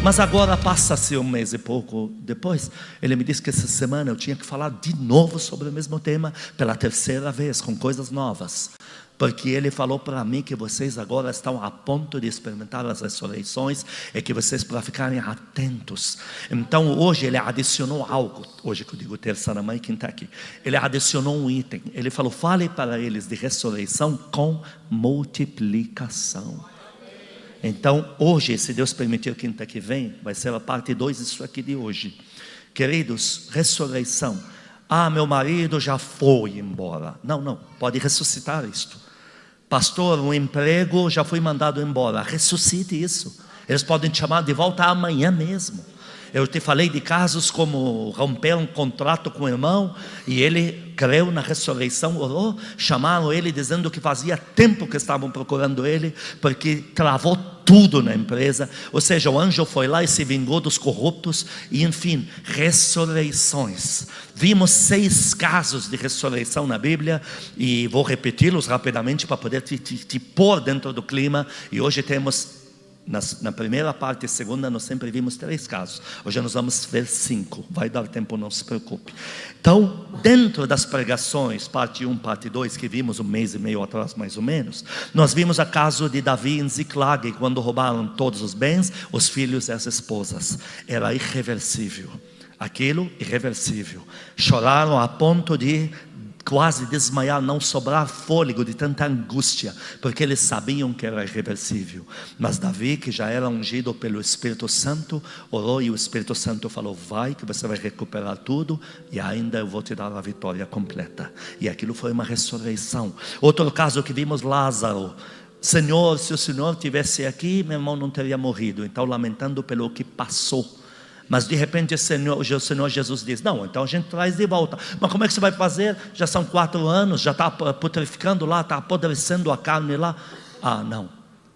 Mas agora passa-se um mês e pouco depois, ele me disse que essa semana eu tinha que falar de novo sobre o mesmo tema, pela terceira vez, com coisas novas. Porque ele falou para mim que vocês agora estão a ponto de experimentar as ressurreições, e que vocês para ficarem atentos. Então hoje ele adicionou algo, hoje que eu digo terça na mãe, quinta aqui. Ele adicionou um item, ele falou: fale para eles de ressurreição com multiplicação. Então hoje, se Deus permitir, quinta que vem, vai ser a parte 2 disso aqui de hoje. Queridos, ressurreição. Ah, meu marido já foi embora. Não, pode ressuscitar isto. Pastor, o emprego já foi mandado embora. Ressuscite isso. Eles podem te chamar de volta amanhã mesmo. Eu te falei de casos como romper um contrato com o irmão e ele creu na ressurreição, orou, chamaram ele dizendo que fazia tempo que estavam procurando ele, porque travou tudo na empresa. Ou seja, o anjo foi lá e se vingou dos corruptos. E enfim, ressurreições. Vimos 6 casos de ressurreição na Bíblia, e vou repeti-los rapidamente para poder te pôr dentro do clima. E hoje temos, na primeira parte e segunda, nós sempre vimos 3 casos. Hoje nós vamos ver 5. Vai dar tempo, não se preocupe. Então, dentro das pregações, parte 1, parte 2, que vimos um mês e meio atrás mais ou menos, nós vimos o caso de Davi em Ziclag, quando roubaram todos os bens, os filhos e as esposas. Era irreversível. Aquilo, irreversível. Choraram a ponto de quase desmaiar, não sobrar fôlego de tanta angústia, porque eles sabiam que era irreversível. Mas Davi, que já era ungido pelo Espírito Santo, orou, e o Espírito Santo falou: vai que você vai recuperar tudo, e ainda eu vou te dar a vitória completa. E aquilo foi uma ressurreição. Outro caso que vimos, Lázaro. Senhor, se o Senhor tivesse aqui, meu irmão não teria morrido. Então, lamentando pelo que passou. Mas de repente o Senhor Jesus diz: não, então a gente traz de volta. Mas como é que você vai fazer? Já são 4 anos, já está putreficando lá, está apodrecendo a carne lá. Ah, não,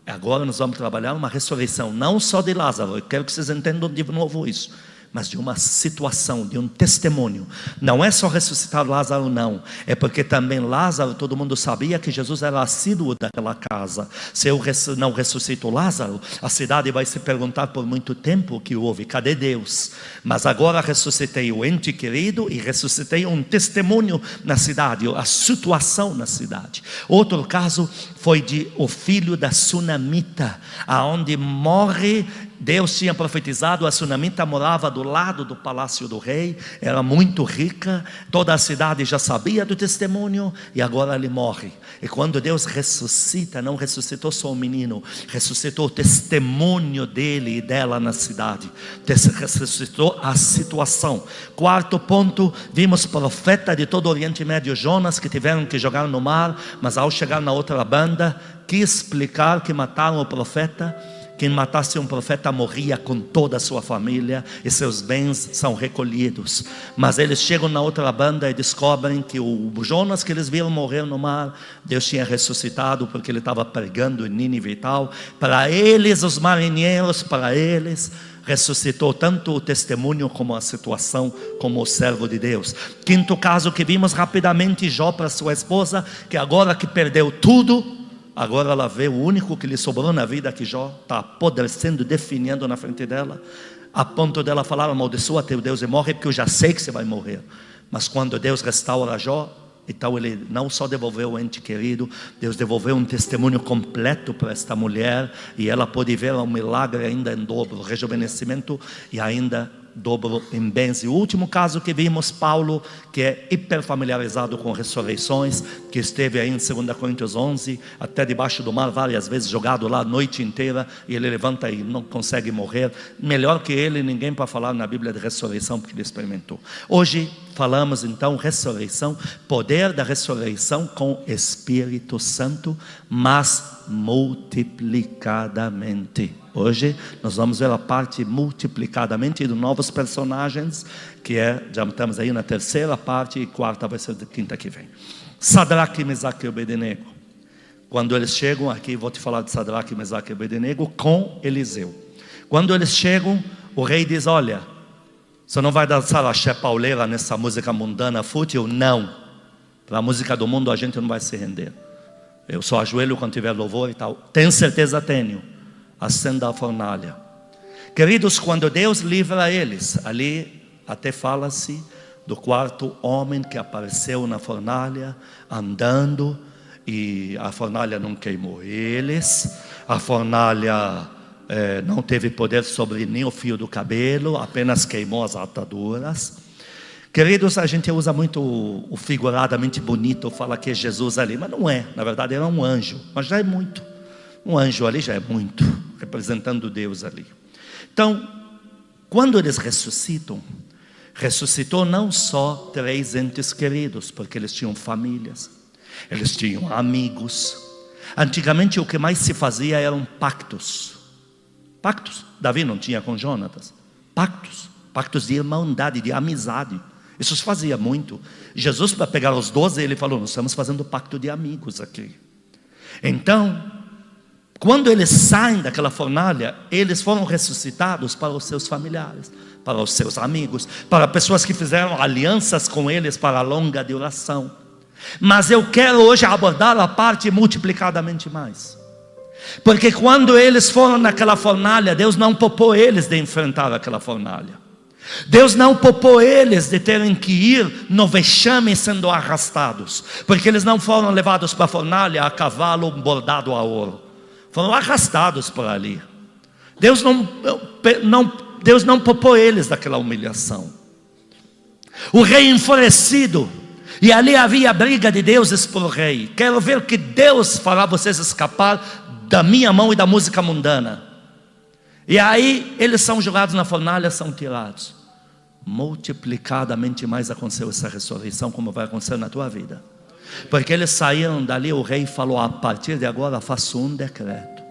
agora nós vamos trabalhar uma ressurreição, não só de Lázaro. Eu quero que vocês entendam de novo isso, mas de uma situação, de um testemunho. Não é só ressuscitar Lázaro, não. É porque também Lázaro, todo mundo sabia que Jesus era assíduo daquela casa. Se eu não ressuscito Lázaro, a cidade vai se perguntar por muito tempo o que houve, cadê Deus? Mas agora ressuscitei o ente querido e ressuscitei um testemunho na cidade, a situação na cidade. Outro caso foi de o filho da sunamita, aonde morre. Deus tinha profetizado, a sunamita morava do lado do palácio do rei, era muito rica, toda a cidade já sabia do testemunho, e agora ele morre. E quando Deus ressuscita, não ressuscitou só o menino, ressuscitou o testemunho dele e dela na cidade, ressuscitou a situação. Quarto ponto, vimos profeta de todo o Oriente Médio, Jonas, que tiveram que jogar no mar, mas ao chegar na outra banda, quis explicar que mataram o profeta. Quem matasse um profeta morria com toda a sua família, e seus bens são recolhidos. Mas eles chegam na outra banda e descobrem que o Jonas que eles viram morrer no mar, Deus tinha ressuscitado, porque ele estava pregando em Nínive e tal. Para eles, os marinheiros, para eles, ressuscitou tanto o testemunho como a situação, como o servo de Deus. Quinto caso que vimos rapidamente, Jó para sua esposa, que agora que perdeu tudo, agora ela vê o único que lhe sobrou na vida, que Jó está apodrecendo, definhando na frente dela, a ponto dela falar: amaldiçoa teu Deus e morre, porque eu já sei que você vai morrer. Mas quando Deus restaura Jó, então ele não só devolveu o ente querido, Deus devolveu um testemunho completo para esta mulher, e ela pôde ver um milagre ainda em dobro, rejuvenescimento e ainda dobro em bens. E o último caso que vimos, Paulo, que é hiper familiarizado com ressurreições, que esteve aí em 2 Coríntios 11, até debaixo do mar várias vezes, jogado lá a noite inteira, e ele levanta e não consegue morrer. Melhor que ele, ninguém para falar na Bíblia de ressurreição, porque ele experimentou. Hoje falamos então ressurreição, poder da ressurreição com Espírito Santo, mas multiplicadamente. Hoje nós vamos ver a parte multiplicadamente de novos personagens, que já estamos aí na terceira parte, e quarta vai ser de quinta que vem. Sadraque, Mesaque e Abednego. Quando eles chegam aqui, vou te falar de Sadraque, Mesaque e Abednego com Eliseu. Quando eles chegam, o rei diz: olha, você não vai dançar axé pauleira nessa música mundana fútil? Não, para a música do mundo a gente não vai se render. Eu só ajoelho quando tiver louvor e tal. Tem certeza? Tenho. Acenda a fornalha. Queridos, quando Deus livra eles, ali até fala-se do quarto homem que apareceu na fornalha, andando, e a fornalha não queimou eles, a fornalha não teve poder sobre nem o fio do cabelo, apenas queimou as ataduras. Queridos, a gente usa muito o figuradamente bonito, fala que é Jesus ali, mas não é, na verdade era um anjo, mas já é muito, um anjo ali já é muito, representando Deus ali. Então, quando eles ressuscitam, ressuscitou não só 3 entes queridos, porque eles tinham famílias, eles tinham amigos. Antigamente o que mais se fazia eram pactos. Pactos, Davi não tinha com Jonatas. Pactos de irmandade, de amizade. Isso se fazia muito. Jesus, para pegar os 12, ele falou: nós estamos fazendo pacto de amigos aqui. Então, quando eles saem daquela fornalha, eles foram ressuscitados para os seus familiares, para os seus amigos, para pessoas que fizeram alianças com eles para a longa duração. Mas eu quero hoje abordar a parte multiplicadamente mais. Porque quando eles foram naquela fornalha, Deus não poupou eles de enfrentar aquela fornalha. Deus não poupou eles de terem que ir no vexame sendo arrastados. Porque eles não foram levados para a fornalha a cavalo bordado a ouro. Foram arrastados por ali. Deus não poupou eles daquela humilhação. O rei enfurecido, e ali havia briga de deuses por rei. Quero ver que Deus fará vocês escapar da minha mão e da música mundana. E aí eles são jogados na fornalha, são tirados. Multiplicadamente mais aconteceu essa ressurreição, como vai acontecer na tua vida. Porque eles saíram dali, o rei falou: a partir de agora faço um decreto.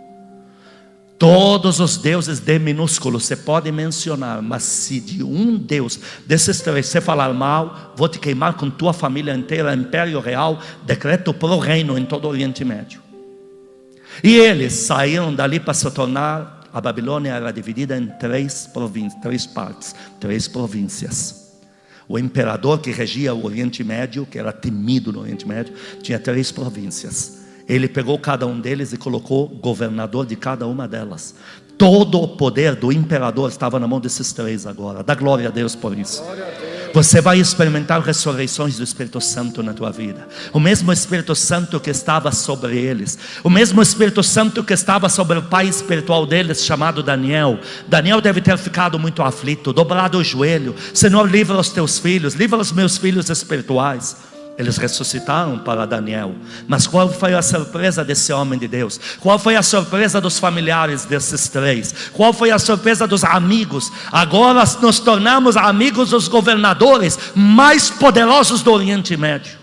Todos os deuses de minúsculo você pode mencionar, mas se de um Deus desses 3 você falar mal, vou te queimar com tua família inteira. Império Real, decreto para o reino em todo o Oriente Médio. E eles saíram dali para se tornar... A Babilônia era dividida em 3 partes, 3 províncias. O imperador que regia o Oriente Médio, que era temido no Oriente Médio, tinha 3 províncias. Ele pegou cada um deles e colocou governador de cada uma delas. Todo o poder do imperador estava na mão desses 3 agora. Dá glória a Deus por isso. Você vai experimentar ressurreições do Espírito Santo na tua vida. O mesmo Espírito Santo que estava sobre eles, o mesmo Espírito Santo que estava sobre o pai espiritual deles, chamado Daniel. Daniel deve ter ficado muito aflito, dobrado o joelho: Senhor, livra os teus filhos, livra os meus filhos espirituais. Eles ressuscitaram para Daniel. Mas qual foi a surpresa desse homem de Deus? Qual foi a surpresa dos familiares desses 3? Qual foi a surpresa dos amigos? Agora nos tornamos amigos dos governadores mais poderosos do Oriente Médio.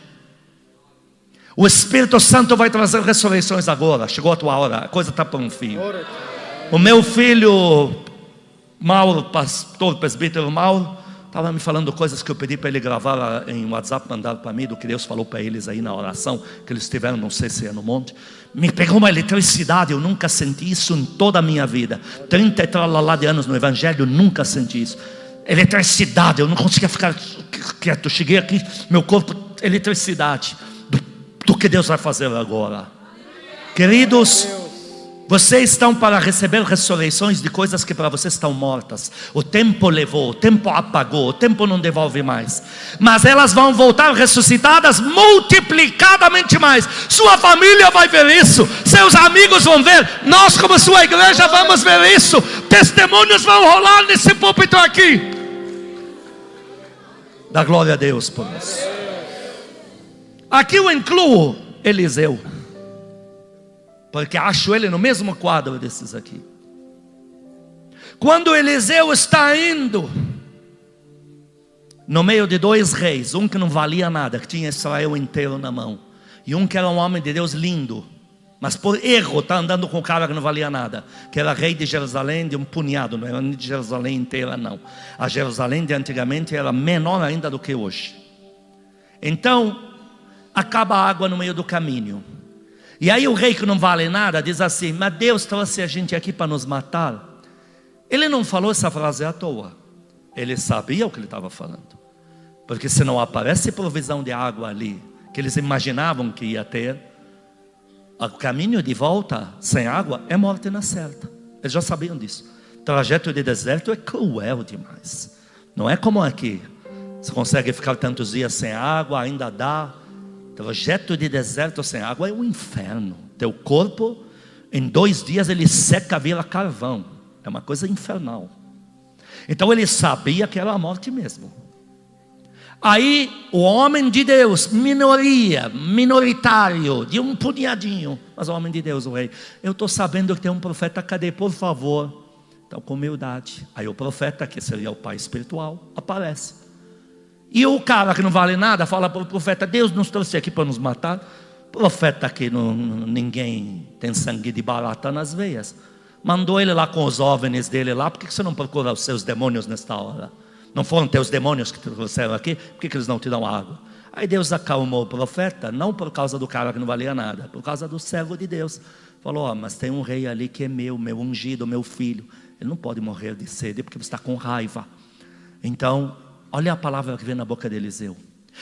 O Espírito Santo vai trazer ressurreições agora. Chegou a tua hora, a coisa está por um fim. O meu filho Mauro, pastor presbítero Mauro, estava me falando coisas que eu pedi para ele gravar em WhatsApp, mandar para mim, do que Deus falou para eles aí na oração que eles tiveram, não sei se é no monte. Me pegou uma eletricidade, eu nunca senti isso em toda a minha vida. 30 e tralalá de anos no Evangelho, nunca senti isso. Eletricidade, eu não conseguia ficar quieto. Eu cheguei aqui, meu corpo, eletricidade do que Deus vai fazer agora. Queridos, vocês estão para receber ressurreições de coisas que para vocês estão mortas. O tempo levou, o tempo apagou, o tempo não devolve mais. Mas elas vão voltar ressuscitadas multiplicadamente mais. Sua família vai ver isso, seus amigos vão ver, nós como sua igreja vamos ver isso. Testemunhos vão rolar nesse púlpito aqui. Dá glória a Deus por isso. Aqui eu incluo Eliseu, porque acho ele no mesmo quadro desses aqui. Quando Eliseu está indo no meio de 2 reis, um que não valia nada, que tinha Israel inteiro na mão, e um que era um homem de Deus lindo, mas por erro está andando com um cara que não valia nada, que era rei de Jerusalém, de um punhado, não era nem de Jerusalém inteira não. A Jerusalém de antigamente era menor ainda do que hoje. Então acaba a água no meio do caminho. E aí o rei que não vale nada diz assim: mas Deus trouxe a gente aqui para nos matar. Ele não falou essa frase à toa. Ele sabia o que ele estava falando. Porque se não aparece provisão de água ali, que eles imaginavam que ia ter, o caminho de volta sem água é morte na certa. Eles já sabiam disso. trajeto de deserto é cruel demais. Não é como aqui. Você consegue ficar tantos dias sem água, ainda dá. Trajeto de deserto sem água é um inferno. Teu corpo, em 2 dias, ele seca, vira carvão. É uma coisa infernal. Então ele sabia que era a morte mesmo. Aí o homem de Deus, minoritário, de um punhadinho, mas o homem de Deus, o rei, eu estou sabendo que tem um profeta, cadê? Por favor. Então com humildade. Aí o profeta, que seria o pai espiritual, aparece. E o cara que não vale nada fala para o profeta: Deus nos trouxe aqui para nos matar. Profeta que ninguém tem sangue de barata nas veias. Mandou ele lá com os OVNIs dele lá. Por que você não procura os seus demônios nesta hora? Não foram teus demônios que te trouxeram aqui? Por que eles não te dão água? Aí Deus acalmou o profeta, não por causa do cara que não valia nada, por causa do servo de Deus. Falou: mas tem um rei ali que é meu ungido, meu filho. Ele não pode morrer de sede porque você está com raiva. Então, olha a palavra que vem na boca de Eliseu.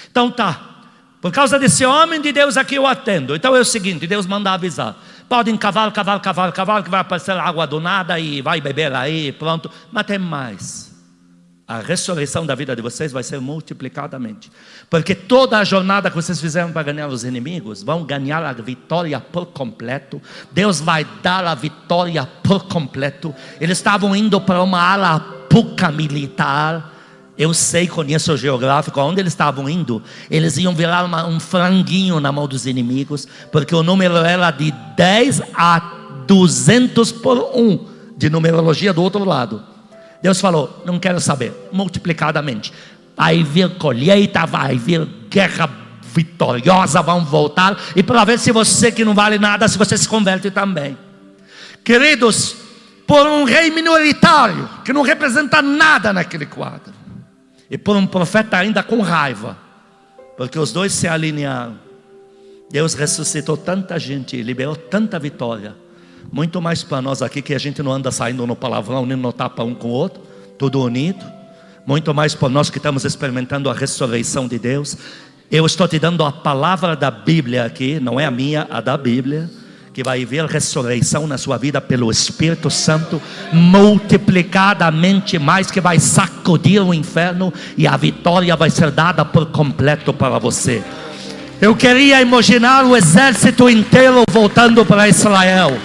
Então tá, por causa desse homem de Deus aqui eu atendo. Então é o seguinte, Deus manda avisar: podem cavar, que vai aparecer água do nada e vai beber aí, pronto. Mas tem mais. A ressurreição da vida de vocês vai ser multiplicadamente. Porque toda a jornada que vocês fizeram para ganhar os inimigos, vão ganhar a vitória por completo. Deus vai dar a vitória por completo. Eles estavam indo para uma arapuca militar. Eu sei, conheço o geográfico, onde eles estavam indo. Eles iam virar um franguinho na mão dos inimigos, porque o número era de 10 a 200 por 1 de numerologia do outro lado. Deus falou: não quero saber, multiplicadamente. Vai vir colheita, vai vir guerra vitoriosa, vão voltar. E para ver se você que não vale nada, se você se converte também. Queridos, por um rei minoritário, que não representa nada naquele quadro, e por um profeta ainda com raiva, porque os dois se alinharam, Deus ressuscitou tanta gente, liberou tanta vitória. Muito mais para nós aqui, que a gente não anda saindo no palavrão, nem no tapa um com o outro, tudo unido. Muito mais para nós que estamos experimentando a ressurreição de Deus. Eu estou te dando a palavra da Bíblia aqui, não é a minha, a da Bíblia, que vai ver ressurreição na sua vida pelo Espírito Santo, multiplicadamente mais, que vai sacudir o inferno e a vitória vai ser dada por completo para você. Eu queria imaginar o exército inteiro voltando para Israel.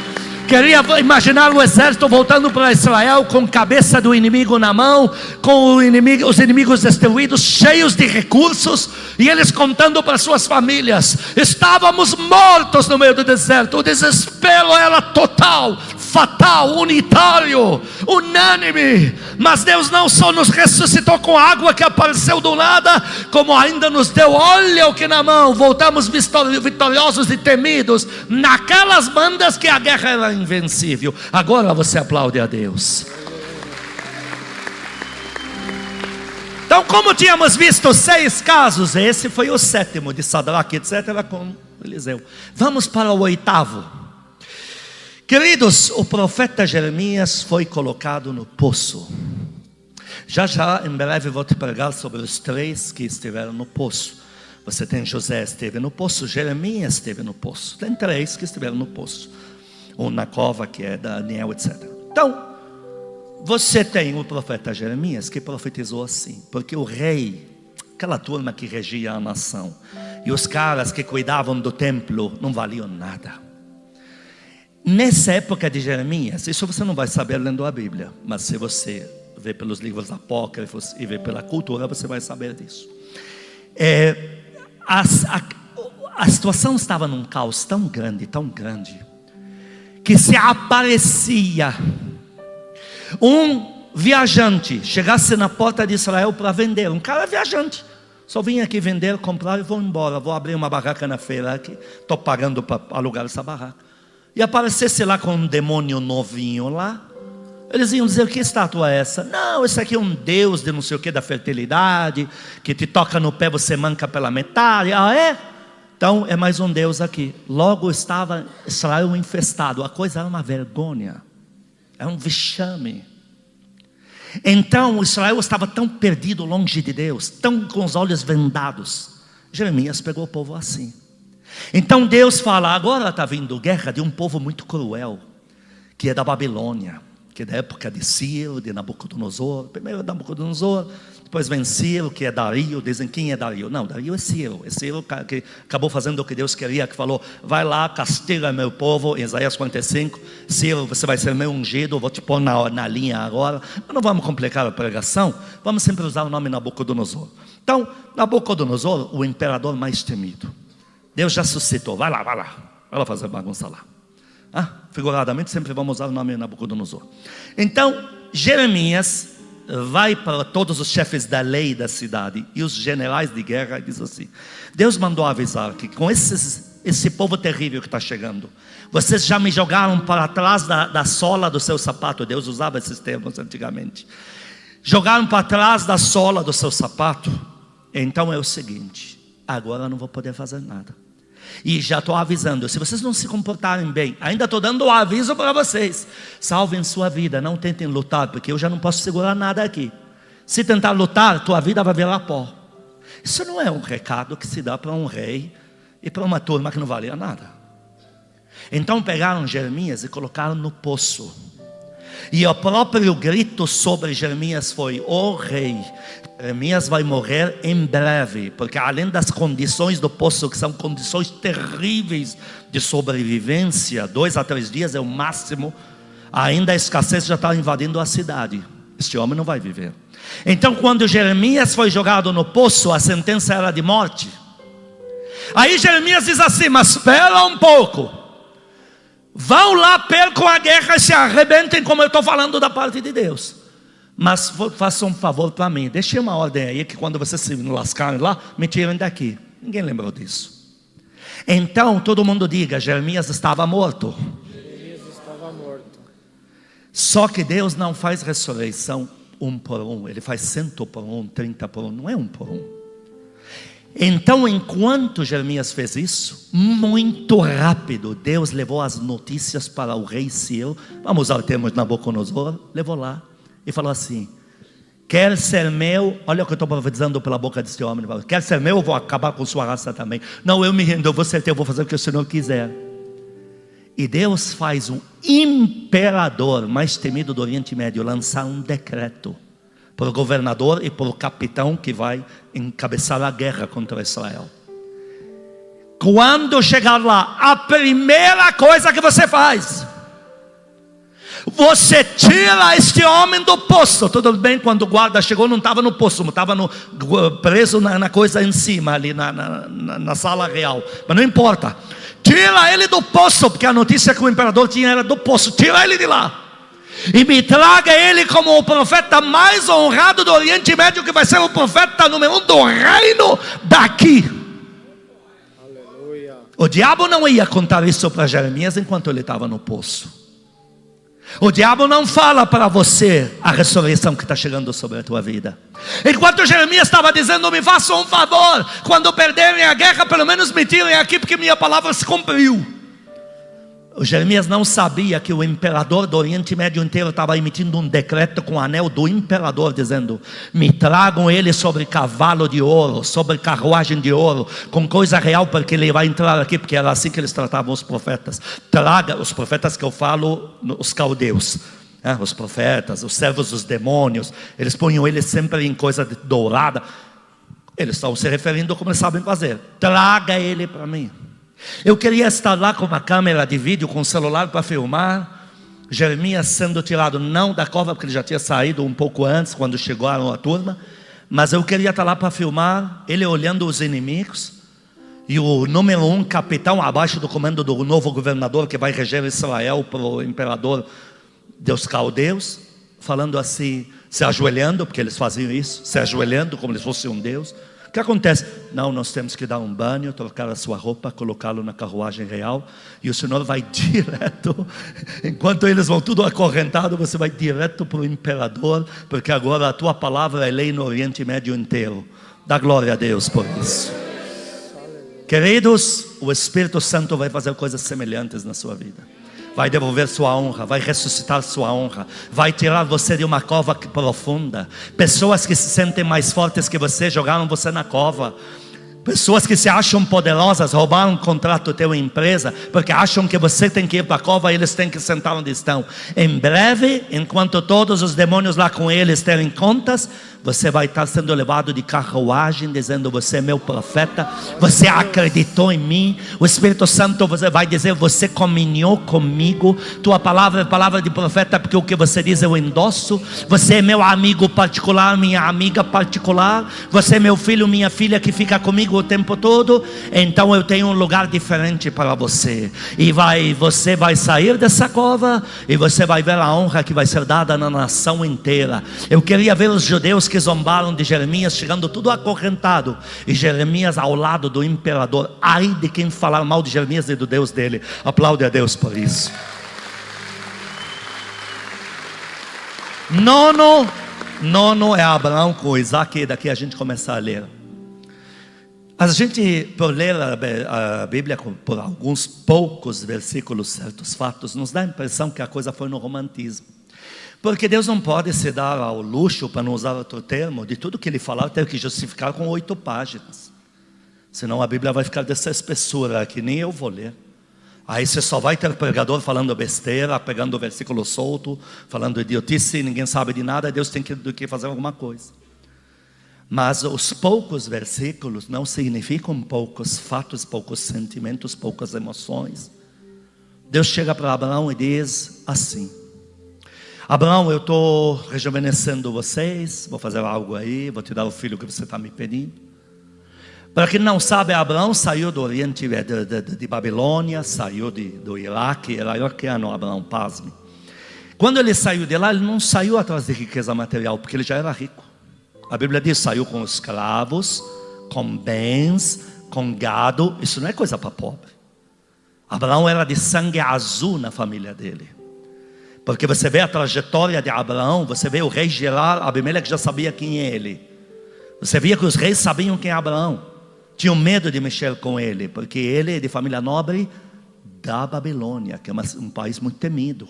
Queria imaginar o exército voltando para Israel, com a cabeça do inimigo na mão, com os inimigos destruídos, cheios de recursos, e eles contando para suas famílias: estávamos mortos no meio do deserto. O desespero era total, fatal, unitário, unânime. Mas Deus não só nos ressuscitou com água que apareceu do nada, como ainda nos deu óleo que na mão. Voltamos vitoriosos e temidos naquelas bandas que a guerra era invencível. Agora você aplaude a Deus. Então, como tínhamos visto 6 casos, esse foi o 7º de Sadraque, etc., com Eliseu. Vamos para o 8º. Queridos, o profeta Jeremias foi colocado no poço. Já em breve vou te pregar sobre os 3 que estiveram no poço. Você tem José esteve no poço, Jeremias esteve no poço. Tem 3 que estiveram no poço. Um na cova, que é Daniel, etc. Então, você tem o profeta Jeremias, que profetizou assim, porque o rei, aquela turma que regia a nação, e os caras que cuidavam do templo não valiam nada. Nessa época de Jeremias, isso você não vai saber lendo a Bíblia, mas se você vê pelos livros apócrifos e vê pela cultura, você vai saber disso. A situação estava num caos tão grande, que se aparecia um viajante, chegasse na porta de Israel para vender, um cara viajante, só vim aqui vender, comprar e vou embora, vou abrir uma barraca na feira aqui, estou pagando para alugar essa barraca, e aparecesse lá com um demônio novinho lá, eles iam dizer: que estátua é essa? Não, esse aqui é um deus de não sei o que, da fertilidade, que te toca no pé, você manca pela metade. Ah, é? Então é mais um deus aqui. Logo estava Israel infestado. A coisa era uma vergonha, era um vexame. Então Israel estava tão perdido longe de Deus, tão com os olhos vendados. Jeremias pegou o povo assim. Então Deus fala: agora está vindo guerra de um povo muito cruel, que é da Babilônia, que é da época de Ciro, de Nabucodonosor. Primeiro Nabucodonosor, depois vem Ciro, que é Dario. Dizem, quem é Dario? Não, Dario é Ciro que acabou fazendo o que Deus queria, que falou, vai lá, castiga meu povo, em Isaías 45, Ciro, você vai ser meu ungido, vou te pôr na linha agora. Mas não vamos complicar a pregação, vamos sempre usar o nome Nabucodonosor. Então, Nabucodonosor, o imperador mais temido. Deus já suscitou, vai lá fazer bagunça lá. Figuradamente sempre vamos usar o nome Nabucodonosor. Então Jeremias vai para todos os chefes da lei da cidade e os generais de guerra e diz assim: Deus mandou avisar que com esse povo terrível que está chegando, vocês já me jogaram para trás da sola do seu sapato. Deus usava esses termos antigamente. Jogaram para trás da sola do seu sapato. Então é o seguinte, agora eu não vou poder fazer nada. E já estou avisando, se vocês não se comportarem bem, ainda estou dando um aviso para vocês: salvem sua vida, não tentem lutar, porque eu já não posso segurar nada aqui. Se tentar lutar, tua vida vai virar pó. Isso não é um recado que se dá para um rei e para uma turma que não valia nada. Então pegaram Jeremias e colocaram no poço. E o próprio grito sobre Jeremias foi: ó rei, Jeremias vai morrer em breve, porque além das condições do poço, que são condições terríveis de sobrevivência, 2 a 3 dias é o máximo, ainda a escassez já está invadindo a cidade. Este homem não vai viver. Então quando Jeremias foi jogado no poço, a sentença era de morte. Aí Jeremias diz assim: mas espera um pouco, vão lá, percam a guerra e se arrebentem, como eu estou falando da parte de Deus. Mas façam um favor para mim, deixem uma ordem aí, que quando vocês se lascarem lá, me tirem daqui. Ninguém lembrou disso. Então todo mundo diga: Jeremias estava morto. Jeremias estava morto. Só que Deus não faz ressurreição 1 por 1, Ele faz 100 por 1, 30 por 1, não é 1 por 1. Então enquanto Jeremias fez isso, muito rápido Deus levou as notícias para o rei Ciro. Vamos usar o termo de Nabucodonosor. Levou lá e falou assim: quer ser meu, olha o que eu estou profetizando pela boca desse homem, quer ser meu, eu vou acabar com sua raça também. Não, eu me rendo, eu vou ser teu, eu vou fazer o que o Senhor quiser. E Deus faz um imperador mais temido do Oriente Médio lançar um decreto para o governador e para o capitão que vai encabeçar a guerra contra Israel. Quando chegar lá, a primeira coisa que você faz, você tira este homem do poço. Tudo bem, quando o guarda chegou não estava no poço, estava preso na coisa em cima ali na sala real, mas não importa. Tira ele do poço, porque a notícia que o imperador tinha era do poço. Tira ele de lá e me traga ele como o profeta mais honrado do Oriente Médio, que vai ser o profeta número 1 do reino daqui. Aleluia. O diabo não ia contar isso para Jeremias enquanto ele estava no poço. O diabo não fala para você a ressurreição que está chegando sobre a tua vida. Enquanto Jeremias estava dizendo: me façam um favor, quando perderem a guerra, pelo menos me tirem aqui, porque minha palavra se cumpriu. O Jeremias não sabia que o imperador do Oriente Médio inteiro estava emitindo um decreto com o anel do imperador, dizendo: me tragam ele sobre cavalo de ouro, sobre carruagem de ouro, com coisa real, porque ele vai entrar aqui, porque era assim que eles tratavam os profetas. Traga os profetas, que eu falo, os caldeus, os profetas, os servos dos demônios, eles punham ele sempre em coisa dourada. Eles estão se referindo como eles sabem fazer. Traga ele para mim. Eu queria estar lá com uma câmera de vídeo, com um celular para filmar Jeremias sendo tirado, não da cova, porque ele já tinha saído um pouco antes, quando chegaram a turma, mas eu queria estar lá para filmar ele olhando os inimigos, e o número 1 capitão, abaixo do comando do novo governador que vai reger Israel para o imperador dos caldeus, falando assim, se ajoelhando, porque eles faziam isso, se ajoelhando como se fosse um deus. O que acontece? Não, nós temos que dar um banho, trocar a sua roupa, colocá-lo na carruagem real, e o Senhor vai direto, enquanto eles vão tudo acorrentado, você vai direto para o imperador, porque agora a tua palavra é lei no Oriente Médio inteiro. Dá glória a Deus por isso. Queridos, o Espírito Santo vai fazer coisas semelhantes na sua vida. Vai devolver sua honra, vai ressuscitar sua honra, vai tirar você de uma cova profunda. Pessoas que se sentem mais fortes que você jogaram você na cova. Pessoas que se acham poderosas roubaram um contrato teu em empresa porque acham que você tem que ir para a cova e eles têm que sentar onde estão. Em breve, enquanto todos os demônios lá com eles terem contas, você vai estar sendo levado de carruagem dizendo: você é meu profeta, você acreditou em mim. O Espírito Santo vai dizer: você comunhou comigo. Tua palavra é palavra de profeta, porque o que você diz eu endosso. Você é meu amigo particular, minha amiga particular. Você é meu filho, minha filha que fica comigo o tempo todo. Então eu tenho um lugar diferente para você. E você vai sair dessa cova e você vai ver a honra que vai ser dada na nação inteira. Eu queria ver os judeus que zombaram de Jeremias chegando tudo acorrentado, e Jeremias ao lado do imperador. Ai de quem falar mal de Jeremias e do Deus dele. Aplaude a Deus por isso. Nono é Abraão com Isaac. E daqui a gente começa a ler. A gente, por ler a Bíblia por alguns poucos versículos, certos fatos, nos dá a impressão que a coisa foi no romantismo. Porque Deus não pode se dar ao luxo, para não usar outro termo, de tudo que Ele falar ter que justificar com 8 páginas. Senão a Bíblia vai ficar dessa espessura que nem eu vou ler. Aí você só vai ter pregador falando besteira, pegando o versículo solto, falando idiotice, ninguém sabe de nada. Deus tem que fazer alguma coisa. Mas os poucos versículos não significam poucos fatos, poucos sentimentos, poucas emoções. Deus chega para Abraão e diz assim: Abraão, eu estou rejuvenescendo vocês, vou fazer algo aí, vou te dar o filho que você está me pedindo. Para quem não sabe, Abraão saiu do Oriente, de Babilônia, saiu do Iraque, era iraquiano Abraão, pasme. Quando ele saiu de lá, ele não saiu atrás de riqueza material, porque ele já era rico. A Bíblia diz: saiu com escravos, com bens, com gado. Isso não é coisa para pobre. Abraão era de sangue azul na família dele. Porque você vê a trajetória de Abraão, você vê o rei Gerar, Abimeleque já sabia quem é ele. Você via que os reis sabiam quem é Abraão. Tinham medo de mexer com ele, porque ele é de família nobre da Babilônia, que é um país muito temido.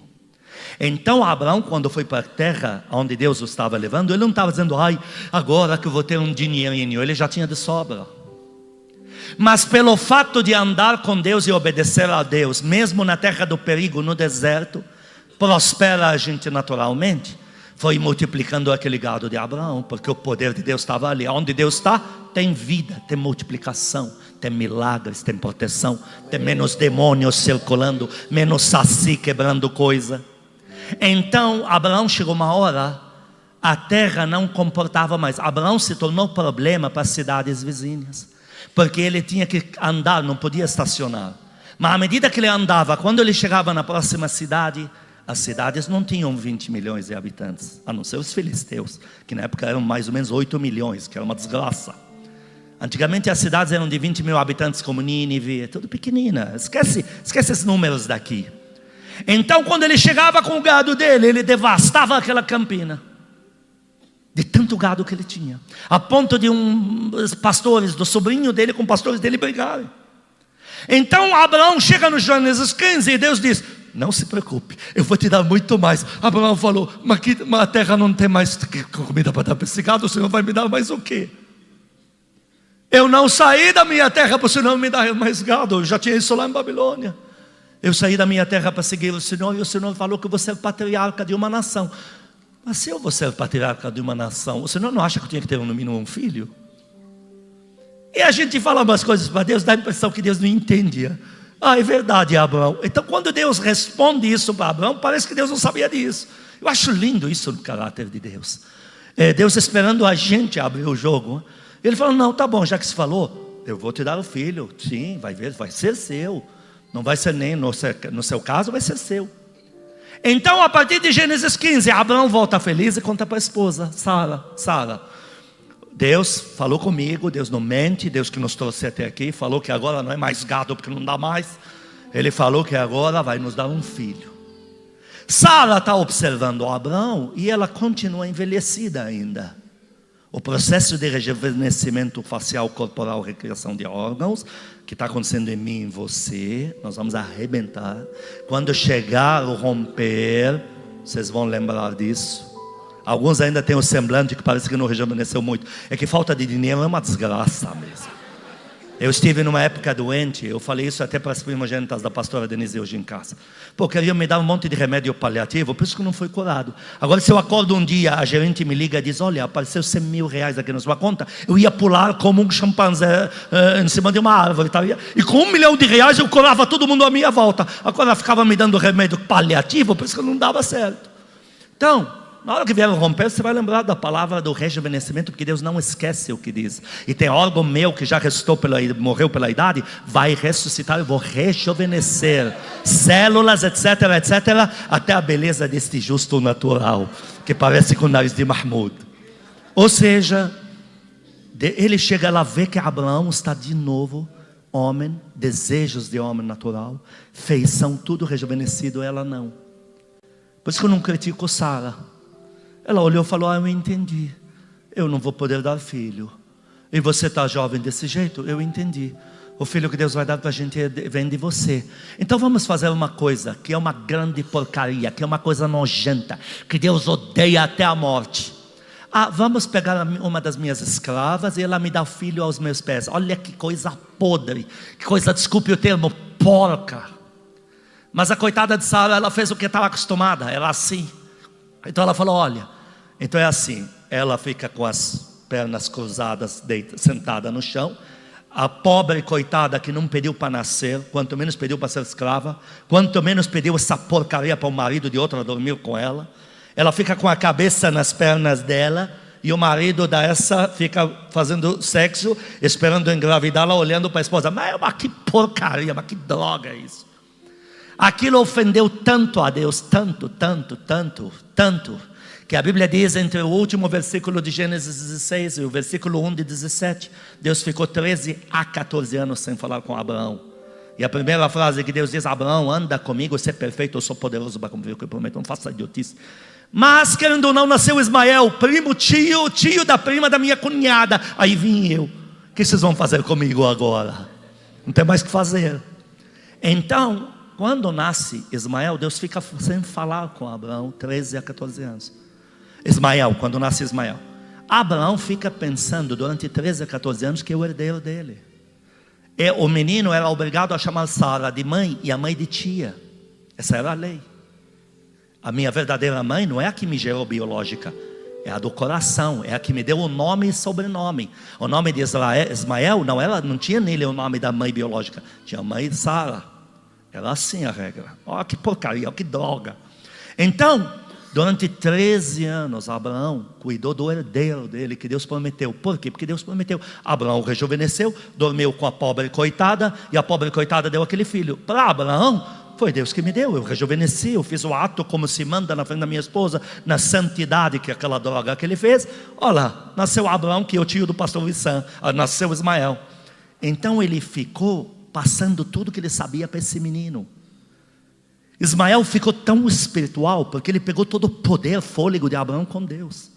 Então Abraão, quando foi para a terra onde Deus o estava levando, ele não estava dizendo: ai, agora que eu vou ter um dinheirinho. Ele já tinha de sobra. Mas pelo fato de andar com Deus e obedecer a Deus, mesmo na terra do perigo, no deserto, prospera a gente naturalmente. Foi multiplicando aquele gado de Abraão, porque o poder de Deus estava ali. Onde Deus está, tem vida, tem multiplicação, tem milagres, tem proteção, tem menos demônios circulando, menos saci quebrando coisa. Então Abraão chegou uma hora, a terra não comportava mais. Abraão se tornou problema para as cidades vizinhas, porque ele tinha que andar, não podia estacionar. Mas à medida que ele andava, quando ele chegava na próxima cidade, as cidades não tinham 20 milhões de habitantes, a não ser os filisteus, que na época eram mais ou menos 8 milhões, que era uma desgraça. Antigamente as cidades eram de 20 mil habitantes, como Nínive, tudo pequenina. Esquece esses números daqui. Então quando ele chegava com o gado dele, ele devastava aquela campina, de tanto gado que ele tinha, a ponto de os pastores, do sobrinho dele com pastores dele brigarem. Então Abraão chega no Gênesis 15 e Deus diz: não se preocupe, eu vou te dar muito mais. Abraão falou: mas a terra não tem mais comida para dar para esse gado, o Senhor vai me dar mais o quê? Eu não saí da minha terra para o Senhor me dar mais gado. Eu já tinha isso lá em Babilônia. Eu saí da minha terra para seguir o Senhor, e o Senhor falou que eu vou ser patriarca de uma nação. Mas se eu vou ser patriarca de uma nação, o Senhor não acha que eu tinha que ter no mínimo um filho? E a gente fala umas coisas para Deus, dá a impressão que Deus não entendia. Ah, é verdade, Abraão. Então quando Deus responde isso para Abraão, parece que Deus não sabia disso. Eu acho lindo isso no caráter de Deus. Deus esperando a gente abrir o jogo. Ele falou: não, tá bom, já que você falou, eu vou te dar o filho. Sim, vai ver, vai ser seu. Não vai ser nem no seu caso, vai ser seu. Então a partir de Gênesis 15, Abraão volta feliz e conta para a esposa, Sara: Deus falou comigo, Deus não mente, Deus que nos trouxe até aqui, falou que agora não é mais gado porque não dá mais. Ele falou que agora vai nos dar um filho. Sara está observando Abraão e ela continua envelhecida ainda. O processo de rejuvenescimento facial, corporal, recriação de órgãos, que está acontecendo em mim e em você, nós vamos arrebentar. Quando chegar o romper, vocês vão lembrar disso. Alguns ainda têm o semblante que parece que não rejuvenesceu muito. É que falta de dinheiro é uma desgraça mesmo. Eu estive numa época doente, eu falei isso até para as primogênitas da pastora Denise hoje em casa. Pô, queriam me dar um monte de remédio paliativo, por isso que não fui curado. Agora, se eu acordo um dia, a gerente me liga e diz: olha, apareceu 100 mil reais aqui na sua conta, eu ia pular como um chimpanzé em cima de uma árvore, tá? E com R$1 milhão eu curava todo mundo à minha volta. Agora ficava me dando remédio paliativo, por isso que não dava certo. Então, na hora que vier romper, você vai lembrar da palavra do rejuvenescimento, porque Deus não esquece o que diz. E tem órgão meu que já ressuscitou morreu pela idade, vai ressuscitar, eu vou rejuvenescer células, etc, etc, até a beleza deste justo natural, que parece com o nariz de Mahmoud. Ou seja, ele chega lá, vê que Abraão está de novo homem, desejos de homem natural, feição, tudo rejuvenescido, ela não. Por isso que eu não critico Sara. Ela olhou e falou: eu entendi, eu não vou poder dar filho, e você está jovem desse jeito, eu entendi, o filho que Deus vai dar para a gente vem de você. Então vamos fazer uma coisa que é uma grande porcaria, que é uma coisa nojenta, que Deus odeia até a morte. Vamos pegar uma das minhas escravas e ela me dá filho aos meus pés. Olha que coisa podre, que coisa, desculpe o termo, porca. Mas a coitada de Sara, ela fez o que estava acostumada, ela assim. Então ela falou: olha, então é assim, ela fica com as pernas cruzadas, sentada no chão. A pobre coitada que não pediu para nascer, quanto menos pediu para ser escrava, quanto menos pediu essa porcaria para o marido de outra dormir com ela. Ela fica com a cabeça nas pernas dela, e o marido dessa fica fazendo sexo, esperando engravidá-la, olhando para a esposa. Mas que porcaria, mas que droga é isso. Aquilo ofendeu tanto a Deus, tanto, que a Bíblia diz, entre o último versículo de Gênesis 16 e o versículo 1 de 17, Deus ficou 13 a 14 anos sem falar com Abraão. E a primeira frase que Deus diz: Abraão, anda comigo, ser perfeito, eu sou poderoso para cumprir o que eu prometo, não faça idiotice. Mas, querendo ou não, nasceu Ismael, primo, tio da prima da minha cunhada. Aí vim eu: o que vocês vão fazer comigo agora? Não tem mais o que fazer. Então, quando nasce Ismael, Deus fica sem falar com Abraão 13 a 14 anos. Quando nasce Ismael, Abraão fica pensando durante 13 a 14 anos que é o herdeiro dele. O menino era obrigado a chamar Sara de mãe e a mãe de tia. Essa era a lei. A minha verdadeira mãe não é a que me gerou biológica, é a do coração, é a que me deu o nome e sobrenome. O nome de Ismael não tinha nele o nome da mãe biológica, tinha a mãe de Sara. Era assim a regra. Olha que porcaria, que droga. Então, durante 13 anos, Abraão cuidou do herdeiro dele, que Deus prometeu. Por quê? Porque Deus prometeu. Abraão rejuvenesceu, dormiu com a pobre coitada, e a pobre coitada deu aquele filho. Para Abraão, foi Deus que me deu, eu rejuvenesci, eu fiz o ato como se manda na frente da minha esposa, na santidade que aquela droga que ele fez. Olha, nasceu Abraão, que é o tio do pastor Lissan, nasceu Ismael. Então ele ficou passando tudo que ele sabia para esse menino. Ismael ficou tão espiritual, porque ele pegou todo o poder, fôlego de Abraão com Deus.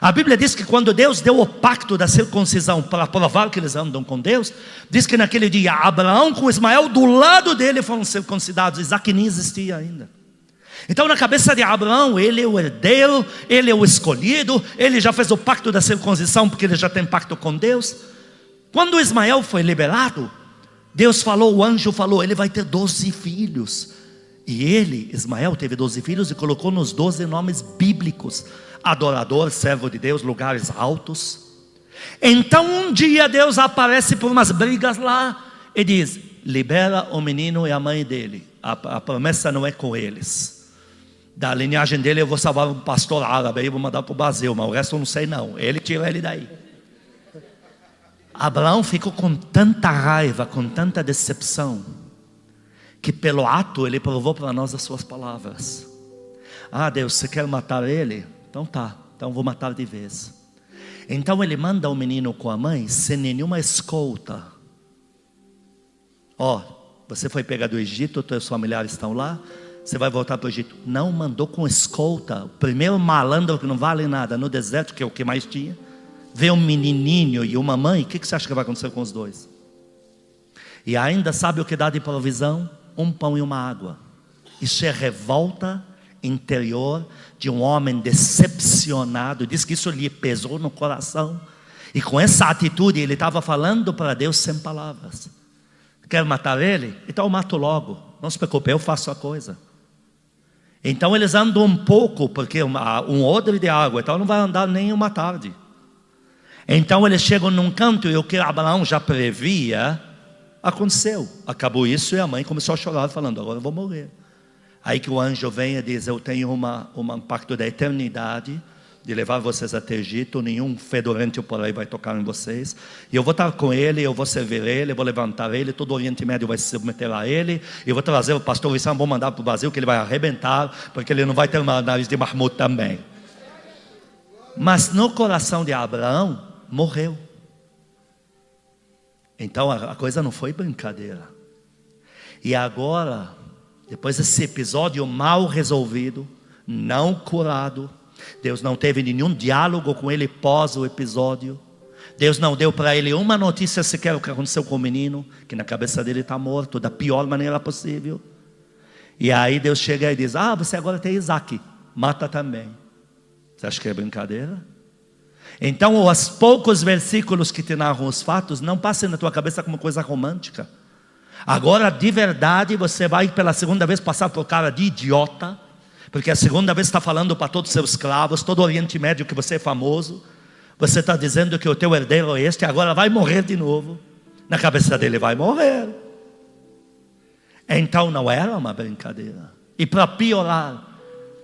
A Bíblia diz que quando Deus deu o pacto da circuncisão para provar que eles andam com Deus, diz que naquele dia Abraão com Ismael do lado dele foram circuncidados. Isaac nem existia ainda. Então na cabeça de Abraão, ele é o herdeiro, ele é o escolhido, ele já fez o pacto da circuncisão porque ele já tem pacto com Deus. Quando Ismael foi liberado, Deus falou, o anjo falou, ele vai ter 12 filhos. E ele, Ismael, teve 12 filhos e colocou nos 12 nomes bíblicos: adorador, servo de Deus, lugares altos. Então um dia Deus aparece por umas brigas lá e diz: libera o menino e a mãe dele. A promessa não é com eles. Da linhagem dele eu vou salvar um pastor árabe, aí eu vou mandar para o Brasil, mas o resto eu não sei não. Ele tirou ele daí. Abraão ficou com tanta raiva, com tanta decepção, que pelo ato ele provou para nós as suas palavras. Deus, você quer matar ele? Então tá, então vou matar de vez. Então ele manda o menino com a mãe, sem nenhuma escolta. Você foi pegar do Egito, teus familiares estão lá, você vai voltar para o Egito. Não mandou com escolta. O primeiro malandro que não vale nada no deserto, que é o que mais tinha, vê um menininho e uma mãe, o que você acha que vai acontecer com os dois? E ainda sabe o que dá de provisão? Um pão e uma água. Isso é revolta interior de um homem decepcionado. Diz que isso lhe pesou no coração. E com essa atitude ele estava falando para Deus sem palavras. Quer matar ele? Então eu mato logo. Não se preocupe, eu faço a coisa. Então eles andam um pouco, porque um odre de água, então não vai andar nem uma tarde. Então eles chegam num canto e o que Abraão já previa aconteceu. Acabou isso e a mãe começou a chorar falando, agora eu vou morrer. Aí que o anjo vem e diz, eu tenho um pacto da eternidade, de levar vocês até Egito, nenhum fedorento por aí vai tocar em vocês, e eu vou estar com ele, eu vou servir ele, eu vou levantar ele, todo o Oriente Médio vai se submeter a ele, e eu vou trazer o pastor Wissam, vou mandar para o Brasil, que ele vai arrebentar, porque ele não vai ter uma nariz de marmota também. Mas no coração de Abraão, morreu. Então a coisa não foi brincadeira. E agora, depois desse episódio mal resolvido, não curado, Deus não teve nenhum diálogo com ele pós o episódio. Deus não deu para ele uma notícia sequer o que aconteceu com o menino, que na cabeça dele está morto, da pior maneira possível. E aí Deus chega e diz, você agora tem Isaac, mata também. Você acha que é brincadeira? Então os poucos versículos que te narram os fatos, não passem na tua cabeça como coisa romântica. Agora de verdade você vai pela segunda vez passar por cara de idiota, porque a segunda vez está falando para todos os seus escravos, todo o Oriente Médio que você é famoso. Você está dizendo que o teu herdeiro é este, agora vai morrer de novo. Na cabeça dele vai morrer. Então não era uma brincadeira. E para piorar,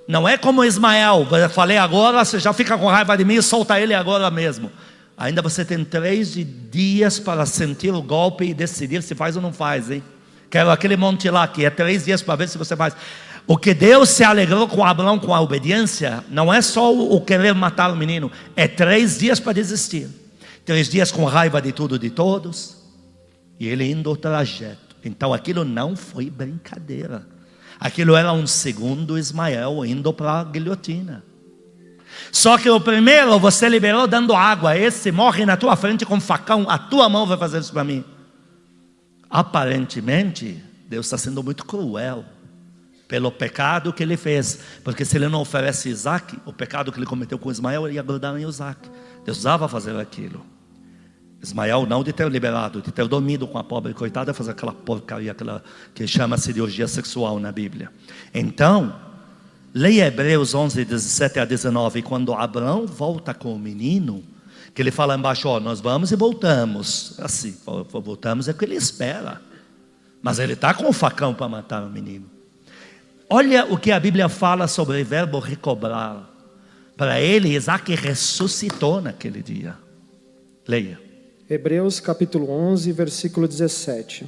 não é como Ismael, eu falei agora, você já fica com raiva de mim e solta ele agora mesmo. Ainda você tem 3 dias para sentir o golpe e decidir se faz ou não faz, hein? Quero aquele monte lá, que é 3 dias para ver se você faz. O que Deus se alegrou com Abraão, com a obediência, não é só o querer matar o menino, é 3 dias para desistir. 3 dias com raiva de tudo e de todos, e ele indo ao trajeto. Então aquilo não foi brincadeira. Aquilo era um segundo Ismael indo para a guilhotina. Só que o primeiro você liberou dando água, esse morre na tua frente com um facão, a tua mão vai fazer isso para mim. Aparentemente, Deus está sendo muito cruel pelo pecado que ele fez, porque se ele não oferece Isaac, o pecado que ele cometeu com Ismael, ele ia grudar em Isaac. Deus usava fazer aquilo. Ismael não de ter liberado, de ter dormido com a pobre coitada, fazer aquela porcaria, aquela que chama-se de orgia sexual na Bíblia. Então, leia Hebreus 11, 17 a 19, quando Abraão volta com o menino, que ele fala embaixo, nós vamos e voltamos. Assim, voltamos é o que ele espera, mas ele está com o facão para matar o menino. Olha o que a Bíblia fala sobre o verbo recobrar. Para ele, Isaac ressuscitou naquele dia. Leia. Hebreus capítulo 11, versículo 17.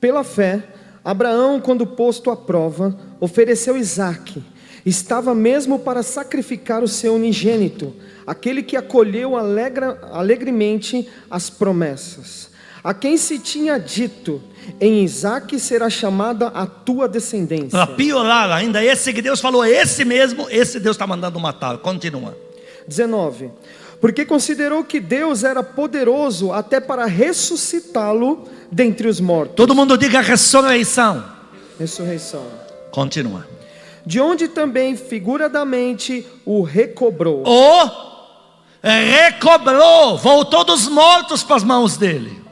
Pela fé, Abraão, quando posto à prova, ofereceu Isaque. Estava mesmo para sacrificar o seu unigênito, aquele que acolheu alegremente as promessas. A quem se tinha dito, em Isaque será chamada a tua descendência. Para piorar ainda, esse que Deus falou, esse mesmo, esse Deus está mandando matar. Continua. 19. Porque considerou que Deus era poderoso até para ressuscitá-lo dentre os mortos. Todo mundo diga ressurreição. Ressurreição. Continua. De onde também figuradamente o recobrou. Recobrou, voltou dos mortos para as mãos dele.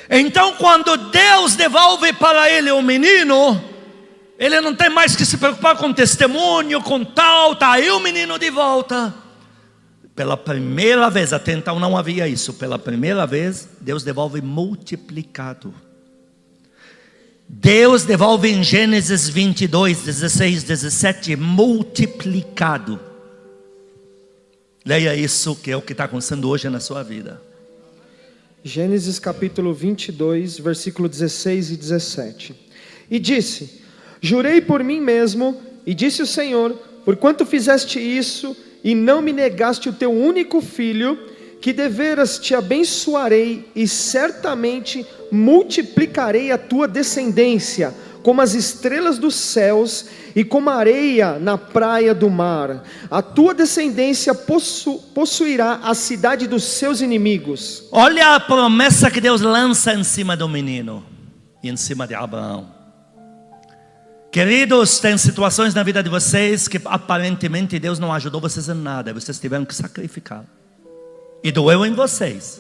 Então quando Deus devolve para ele o menino, ele não tem mais que se preocupar com testemunho, com tal, tá aí o menino de volta. Pela primeira vez, até então não havia isso, pela primeira vez Deus devolve multiplicado. Deus devolve em Gênesis 22, 16, 17, multiplicado. Leia isso, que é o que está acontecendo hoje na sua vida. Gênesis capítulo 22, versículo 16 e 17. E disse, jurei por mim mesmo, e disse o Senhor, porquanto fizeste isso, e não me negaste o teu único filho, que deveras te abençoarei, e certamente multiplicarei a tua descendência, como as estrelas dos céus, e como a areia na praia do mar. A tua descendência possuirá a cidade dos seus inimigos. Olha a promessa que Deus lança em cima do menino e em cima de Abraão. Queridos, tem situações na vida de vocês que aparentemente Deus não ajudou vocês em nada, vocês tiveram que sacrificar. E doeu em vocês.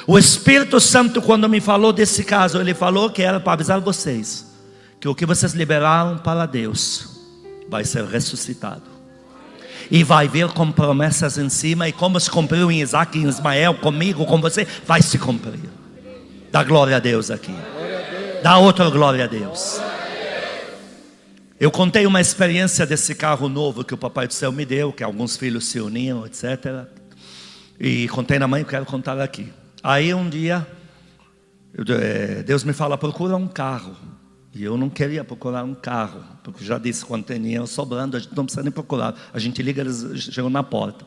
O Espírito Santo, quando me falou desse caso, ele falou que era para avisar vocês que o que vocês liberaram para Deus vai ser ressuscitado. E vai vir com promessas em cima. E como se cumpriu em Isaac, em Ismael, comigo, com você, vai se cumprir. Dá glória a Deus aqui. Dá outra glória a Deus. Eu contei uma experiência desse carro novo que o Papai do Céu me deu, que alguns filhos se uniam, etc. E contei na mãe, quero contar aqui. Aí um dia, Deus me fala, procura um carro. E eu não queria procurar um carro, porque já disse, quando tem dinheiro sobrando, a gente não precisa nem procurar. A gente liga, eles chegam na porta.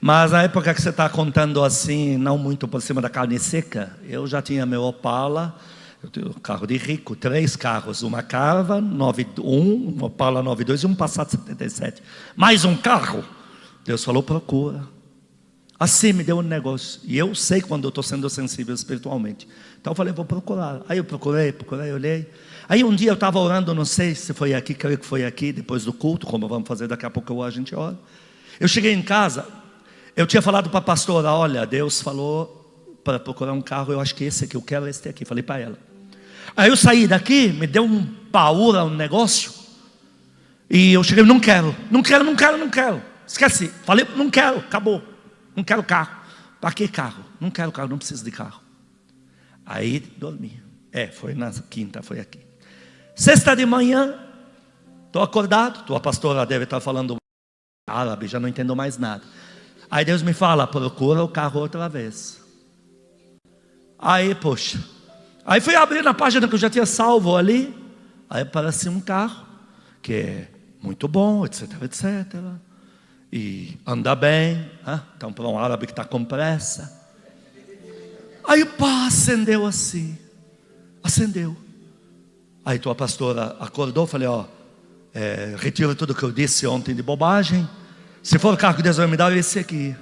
Mas na época que você está contando assim, não muito por cima da carne seca, eu já tinha meu Opala, eu tenho um carro de rico, 3 carros, uma Carva 91, um Opala 92 e um Passat 77. Mais um carro. Deus falou, procura. Assim me deu um negócio. E eu sei quando eu estou sendo sensível espiritualmente. Então eu falei, vou procurar. Aí eu procurei, olhei. Aí um dia eu estava orando, não sei se foi aqui, creio que foi aqui, depois do culto, como vamos fazer daqui a pouco a gente ora. Eu cheguei em casa, eu tinha falado para a pastora, olha, Deus falou para procurar um carro, eu acho que esse aqui, eu quero esse aqui. Falei para ela. Aí eu saí daqui, me deu um paura, um negócio. E eu cheguei, não quero. Esqueci, falei, não quero, acabou. Não quero carro. Para que carro? Não quero carro, não preciso de carro. Aí dormi. Foi na quinta, foi aqui. Sexta de manhã, estou acordado. Tua pastora deve estar falando árabe, já não entendo mais nada. Aí Deus me fala, procura o carro outra vez. Aí, poxa. Aí fui abrir na página que eu já tinha salvo ali. Aí apareceu um carro, que é muito bom, etc, etc. E anda bem, então para um árabe que está com pressa. Aí pá, acendeu assim. Acendeu. Aí tua pastora acordou, falei, retiro tudo que eu disse ontem de bobagem. Se for o carro que Deus vai me dar, é esse aqui.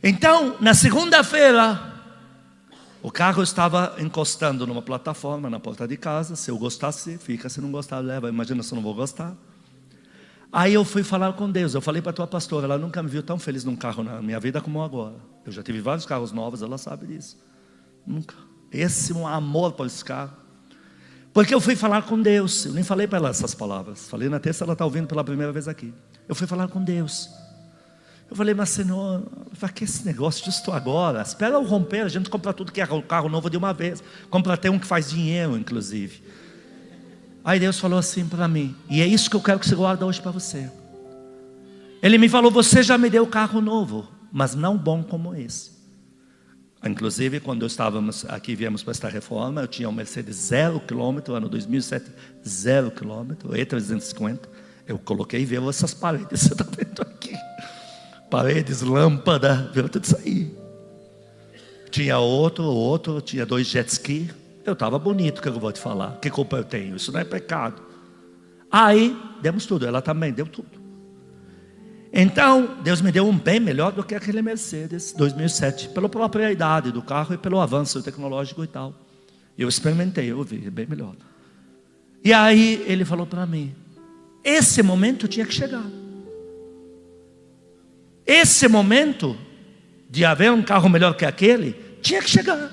Então, na segunda-feira, o carro estava encostando numa plataforma na porta de casa. Se eu gostasse, fica, se não gostar, leva. Imagina se eu não vou gostar. Aí eu fui falar com Deus. Eu falei para a tua pastora, ela nunca me viu tão feliz num carro na minha vida como agora. Eu já tive vários carros novos, ela sabe disso. Nunca. Esse é um amor por esse carro. Porque eu fui falar com Deus. Eu nem falei para ela essas palavras. Falei na terça, ela está ouvindo pela primeira vez aqui. Eu fui falar com Deus. Eu falei, mas Senhor, para que esse negócio justo agora? Espera eu romper, a gente compra tudo que é carro novo de uma vez. Compra até um que faz dinheiro, inclusive. Aí Deus falou assim para mim, e é isso que eu quero que você guarde hoje para você. Ele me falou, você já me deu carro novo, mas não bom como esse. Inclusive, quando estávamos aqui, viemos para esta reforma, eu tinha um Mercedes 0 km, ano 2007, 0 km, E350. Eu coloquei e veio essas paredes, você está vendo aqui. Paredes, lâmpada, viu tudo isso aí. Tinha outro, tinha 2 jet ski. Eu estava bonito, que eu vou te falar. Que culpa eu tenho? Isso não é pecado. Aí, demos tudo, ela também deu tudo. Então, Deus me deu um bem melhor do que aquele Mercedes 2007, pela própria idade do carro e pelo avanço tecnológico e tal. Eu experimentei, eu vi, bem melhor. E aí, ele falou para mim, esse momento tinha que chegar. Esse momento de haver um carro melhor que aquele, tinha que chegar.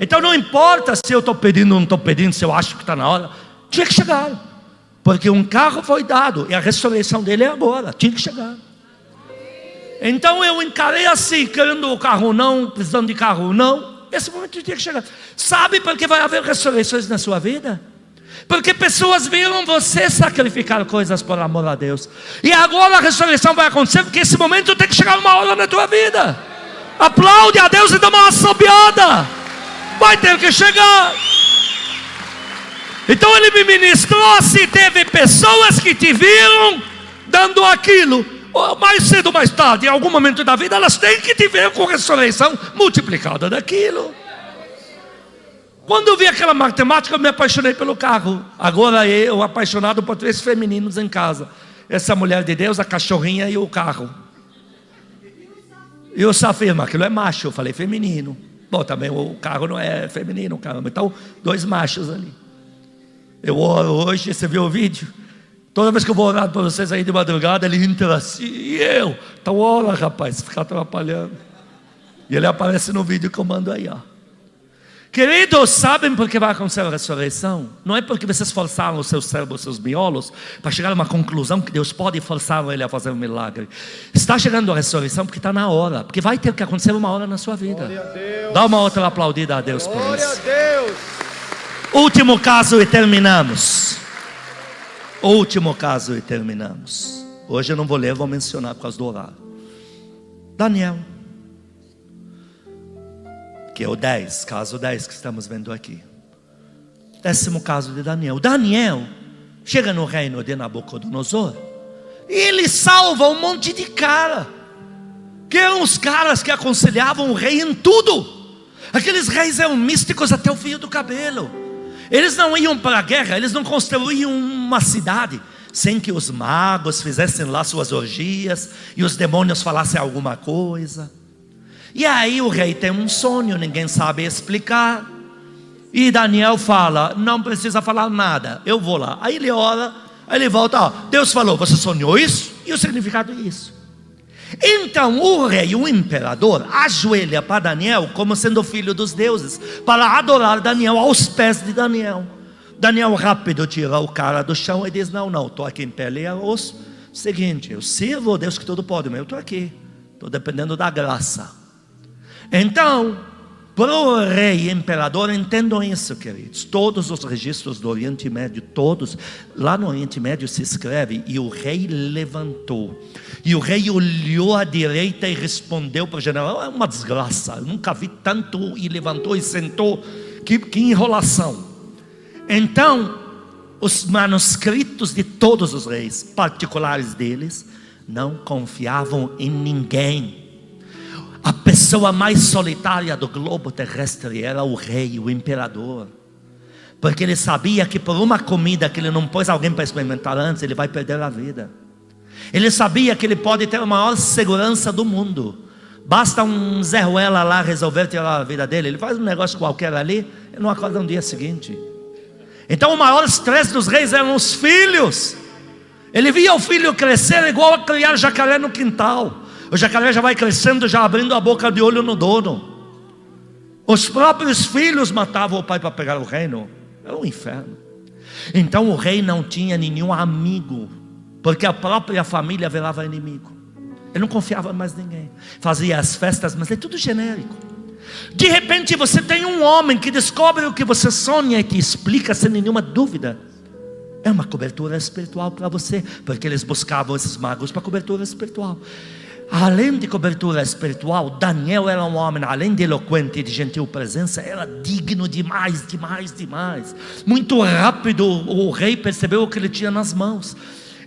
Então não importa se eu estou pedindo ou não estou pedindo, se eu acho que está na hora, tinha que chegar. Porque um carro foi dado e a ressurreição dele é agora, tinha que chegar. Então eu encarei assim, querendo o carro não, precisando de carro não, esse momento tinha que chegar. Sabe por que vai haver ressurreições na sua vida? Porque pessoas viram você sacrificar coisas por amor a Deus. E agora a ressurreição vai acontecer, porque esse momento tem que chegar uma hora na tua vida. Aplaude a Deus e dá uma assobiada. Vai ter que chegar. Então ele me ministrou assim, teve pessoas que te viram dando aquilo, mais cedo ou mais tarde, em algum momento da vida, elas têm que te ver com ressurreição multiplicada daquilo. Quando eu vi aquela matemática, eu me apaixonei pelo carro. Agora eu apaixonado por 3 femininos em casa. Essa mulher de Deus, a cachorrinha e o carro. E o Safirma, aquilo é macho, eu falei feminino. Bom, também o carro não é feminino, caramba. Então, 2 machos ali. Eu oro hoje, você viu o vídeo? Toda vez que eu vou orar para vocês aí de madrugada, ele entra assim, e eu? Então ora, rapaz, fica atrapalhando. E ele aparece no vídeo que eu mando aí, ó. Queridos, sabem por que vai acontecer a ressurreição? Não é porque vocês forçaram o seu cérebro, os seus miolos, para chegar a uma conclusão que Deus pode forçar ele a fazer um milagre. Está chegando a ressurreição porque está na hora, porque vai ter que acontecer uma hora na sua vida. Dá uma outra aplaudida a Deus por isso. Glória a Deus. Último caso e terminamos. Último caso e terminamos. Hoje eu não vou ler, vou mencionar por causa do horário. Daniel, que é o 10, caso 10 que estamos vendo aqui. 10º caso de Daniel. Daniel chega no reino de Nabucodonosor e ele salva um monte de cara, que eram os caras que aconselhavam o rei em tudo. Aqueles reis eram místicos até o fio do cabelo. Eles não iam para a guerra, eles não construíam uma cidade sem que os magos fizessem lá suas orgias e os demônios falassem alguma coisa. E aí o rei tem um sonho, ninguém sabe explicar. E Daniel fala, não precisa falar nada, eu vou lá. Aí ele ora, aí ele volta, ó, Deus falou, você sonhou isso? E o significado é isso. Então o rei, o imperador, ajoelha para Daniel como sendo filho dos deuses, para adorar Daniel aos pés de Daniel. Daniel rápido tira o cara do chão e diz, não, estou aqui em pele e osso. Seguinte, eu sirvo o Deus que tudo pode, mas eu estou aqui, estou dependendo da graça. Então, para o rei imperador, entendam isso, queridos. Todos os registros do Oriente Médio, todos, lá no Oriente Médio se escreve, e o rei levantou. E o rei olhou à direita e respondeu para o general, é uma desgraça, eu nunca vi tanto, e levantou e sentou, que enrolação. Então, os manuscritos de todos os reis, particulares deles, não confiavam em ninguém. A pessoa mais solitária do globo terrestre era o rei, o imperador, porque ele sabia que por uma comida que ele não pôs alguém para experimentar antes, ele vai perder a vida. Ele sabia que ele pode ter a maior segurança do mundo, basta um Zé Ruela lá resolver tirar a vida dele, ele faz um negócio qualquer ali, ele não acorda no dia seguinte. Então o maior estresse dos reis eram os filhos. Ele via o filho crescer igual a criar jacaré no quintal. O jacaré já vai crescendo, já abrindo a boca de olho no dono. Os próprios filhos matavam o pai para pegar o reino. Era um inferno. Então o rei não tinha nenhum amigo, porque a própria família virava inimigo. Ele não confiava em mais ninguém. Fazia as festas, mas é tudo genérico. De repente você tem um homem que descobre o que você sonha e que explica sem nenhuma dúvida. É uma cobertura espiritual para você, porque eles buscavam esses magos para cobertura espiritual. Além de cobertura espiritual, Daniel era um homem, além de eloquente e de gentil presença, era digno demais, demais, demais. Muito rápido o rei percebeu o que ele tinha nas mãos.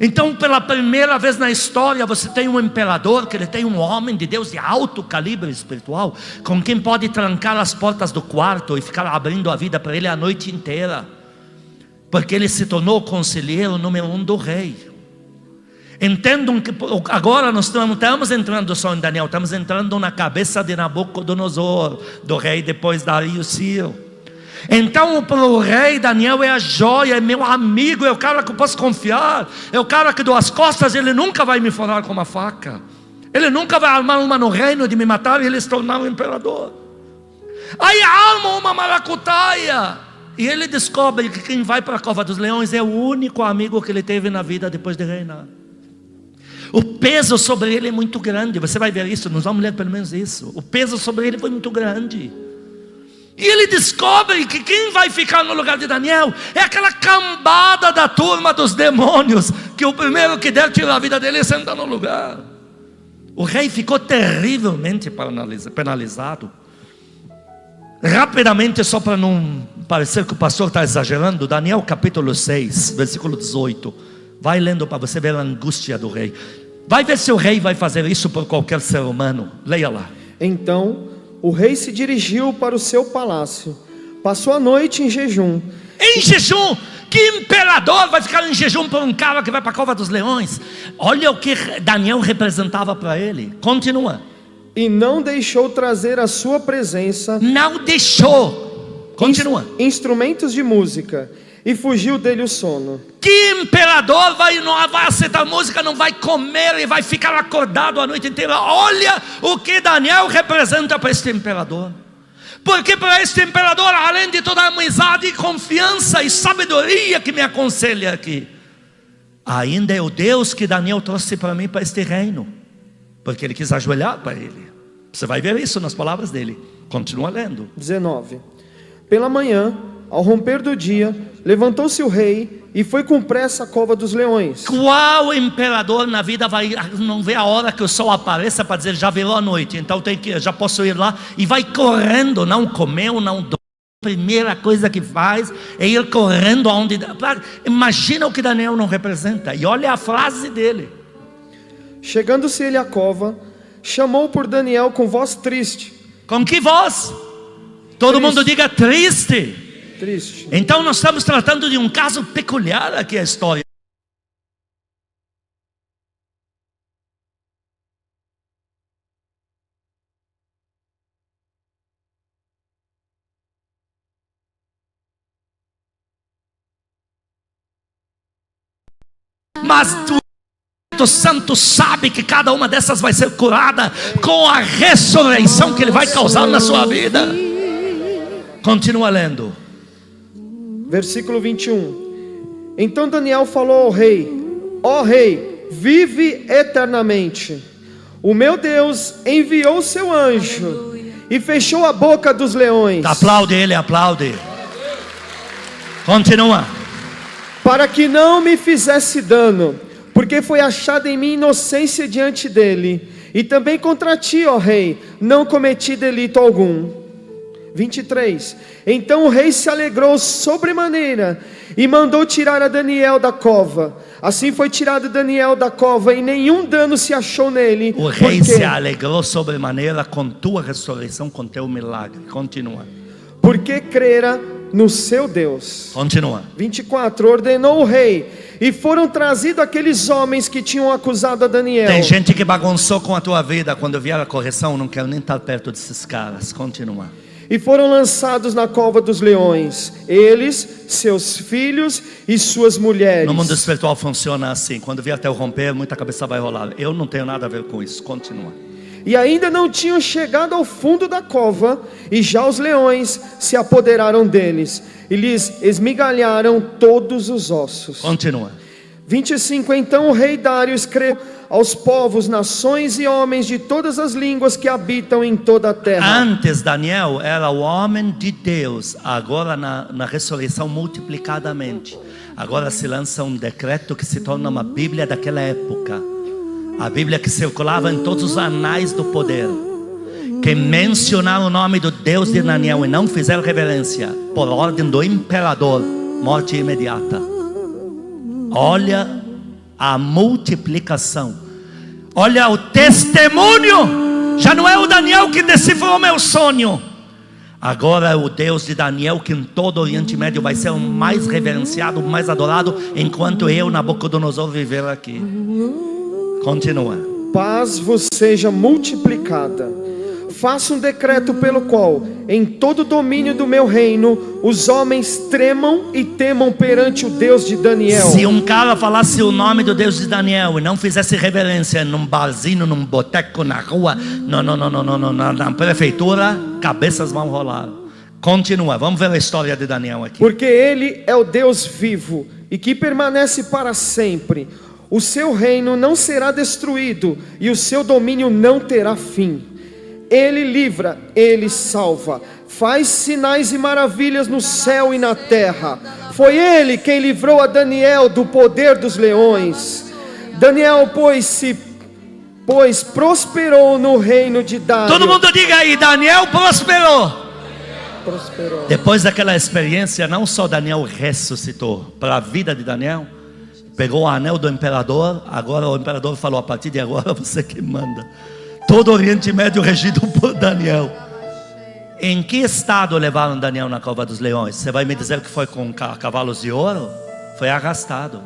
Então pela primeira vez na história você tem um imperador, que ele tem um homem de Deus de alto calibre espiritual, com quem pode trancar as portas do quarto e ficar abrindo a vida para ele a noite inteira, porque ele se tornou o conselheiro número 1 do rei. Entendam que agora nós estamos entrando só em Daniel, estamos entrando na cabeça de Nabucodonosor, do rei depois Dario Ciro. Então para o rei, Daniel é a joia, é meu amigo, é o cara que eu posso confiar, é o cara que dou as costas, ele nunca vai me furar com uma faca, ele nunca vai armar uma no reino de me matar e ele se tornar um imperador. Aí arma uma maracutaia, e ele descobre que quem vai para a cova dos leões é o único amigo que ele teve na vida depois de reinar. O peso sobre ele é muito grande, você vai ver isso, nós vamos ler pelo menos isso. O peso sobre ele foi muito grande. E ele descobre que quem vai ficar no lugar de Daniel é aquela cambada da turma dos demônios, que o primeiro que der tirar a vida dele é sentar no lugar. O rei ficou terrivelmente penalizado. Rapidamente, só para não parecer que o pastor está exagerando, Daniel capítulo 6, versículo 18. Vai lendo para você ver a angústia do rei. Vai ver se o rei vai fazer isso por qualquer ser humano. Leia lá. Então o rei se dirigiu para o seu palácio, passou a noite em jejum. Em jejum? Que imperador vai ficar em jejum por um cara que vai para a cova dos leões? Olha o que Daniel representava para ele. Continua. E não deixou trazer à sua presença. Não deixou. Continua. Instrumentos de música, e fugiu dele o sono. Que imperador não vai aceitar música, não vai comer e vai ficar acordado a noite inteira? Olha o que Daniel representa para este imperador. Porque para este imperador, além de toda a amizade, confiança e sabedoria que me aconselha aqui, ainda é o Deus que Daniel trouxe para mim, para este reino. Porque ele quis ajoelhar para ele. Você vai ver isso nas palavras dele. Continua lendo. 19. Pela manhã, ao romper do dia, levantou-se o rei e foi com pressa à cova dos leões. Qual imperador na vida não vê a hora que o sol apareça para dizer já virou a noite, então já posso ir lá, e vai correndo, não comeu, não dormiu. A primeira coisa que faz é ir correndo aonde. Imagina o que Daniel não representa. E olha a frase dele. Chegando-se ele à cova, chamou por Daniel com voz triste. Com que voz? Todo mundo diga triste. Triste. Então nós estamos tratando de um caso peculiar aqui a história. Mas o Santo sabe que cada uma dessas vai ser curada com a ressurreição que Ele vai causar na sua vida. Continua lendo. Versículo 21. Então Daniel falou ao rei: ó rei, vive eternamente. O meu Deus enviou seu anjo e fechou a boca dos leões. Aplaude ele, aplaude. Continua. Para que não me fizesse dano, porque foi achada em mim inocência diante dele. E também contra ti, ó rei, não cometi delito algum. 23. Então o rei se alegrou sobremaneira e mandou tirar a Daniel da cova. Assim foi tirado Daniel da cova e nenhum dano se achou nele. O rei se alegrou sobremaneira com tua ressurreição, com teu milagre. Continua. Porque crera no seu Deus. Continua. 24. Ordenou o rei e foram trazidos aqueles homens que tinham acusado a Daniel. Tem gente que bagunçou com a tua vida. Quando vier a correção, não quero nem estar perto desses caras. Continua. E foram lançados na cova dos leões, eles, seus filhos e suas mulheres. No mundo espiritual funciona assim. Quando vier até o romper, muita cabeça vai rolar. Eu não tenho nada a ver com isso. Continua. E ainda não tinham chegado ao fundo da cova, e já os leões se apoderaram deles e lhes esmigalharam todos os ossos. Continua. 25. Então o rei Dário escreveu aos povos, nações e homens de todas as línguas que habitam em toda a terra. Antes Daniel era o homem de Deus. Agora na ressurreição multiplicadamente. Agora se lança um decreto que se torna uma Bíblia daquela época. A Bíblia que circulava em todos os anais do poder. Que mencionar o nome do Deus de Daniel e não fizer reverência, por ordem do imperador, morte imediata. Olha a multiplicação. Olha o testemunho. Já não é o Daniel que decifrou meu sonho. Agora é o Deus de Daniel que em todo o Oriente Médio vai ser o mais reverenciado, o mais adorado, enquanto eu, Nabucodonosor, viver aqui. Continua. Paz vos seja multiplicada. Faça um decreto pelo qual, em todo o domínio do meu reino, os homens tremam e temam perante o Deus de Daniel. Se um cara falasse o nome do Deus de Daniel e não fizesse reverência num barzinho, num boteco, na rua, na prefeitura, cabeças vão rolar. Continua, vamos ver a história de Daniel aqui. Porque ele é o Deus vivo e que permanece para sempre. O seu reino não será destruído e o seu domínio não terá fim. Ele livra, Ele salva, faz sinais e maravilhas no céu e na terra. Foi Ele quem livrou a Daniel do poder dos leões. Daniel, pois prosperou no reino de Dário. Todo mundo diga aí, Daniel prosperou. Prosperou. Depois daquela experiência, não só Daniel ressuscitou para a vida de Daniel, pegou o anel do imperador. Agora o imperador falou: a partir de agora você que manda. Todo o Oriente Médio regido por Daniel. Em que estado levaram Daniel na cova dos leões? Você vai me dizer que foi com cavalos de ouro? Foi arrastado.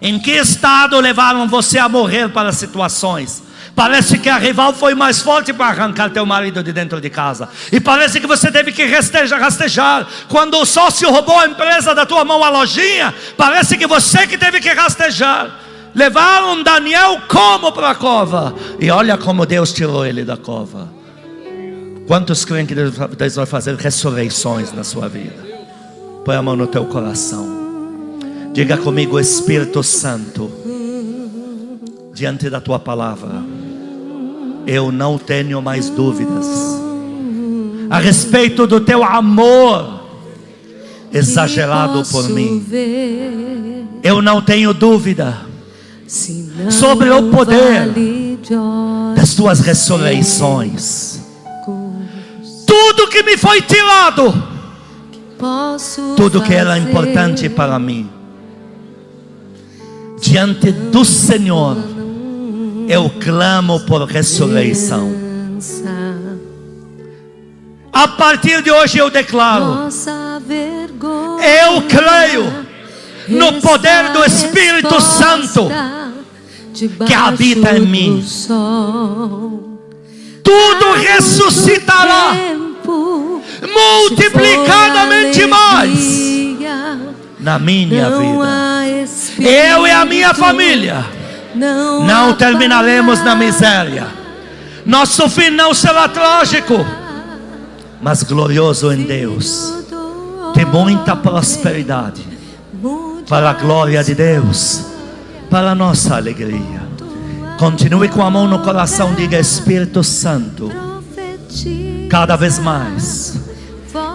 Em que estado levaram você a morrer para situações? Parece que a rival foi mais forte para arrancar teu marido de dentro de casa. E parece que você teve que rastejar. Quando o sócio roubou a empresa da tua mão, a lojinha, parece que você que teve que rastejar. Levaram Daniel como para a cova. E olha como Deus tirou ele da cova. Quantos creem que Deus vai fazer ressurreições na sua vida? Põe a mão no teu coração. Diga comigo, Espírito Santo, diante da tua palavra, eu não tenho mais dúvidas a respeito do teu amor exagerado por mim. Eu não tenho dúvida sobre o poder das tuas ressurreições. Tudo que me foi tirado, tudo que era importante para mim, diante do Senhor, eu clamo por ressurreição. A partir de hoje eu declaro, eu creio no poder do Espírito Santo que habita em mim. Tudo ressuscitará multiplicadamente mais na minha vida. Eu e a minha família não terminaremos na miséria. Nosso fim não será trágico, mas glorioso em Deus. Tem muita prosperidade, para a glória de Deus, para a nossa alegria. Continue com a mão no coração, diga: Espírito Santo, cada vez mais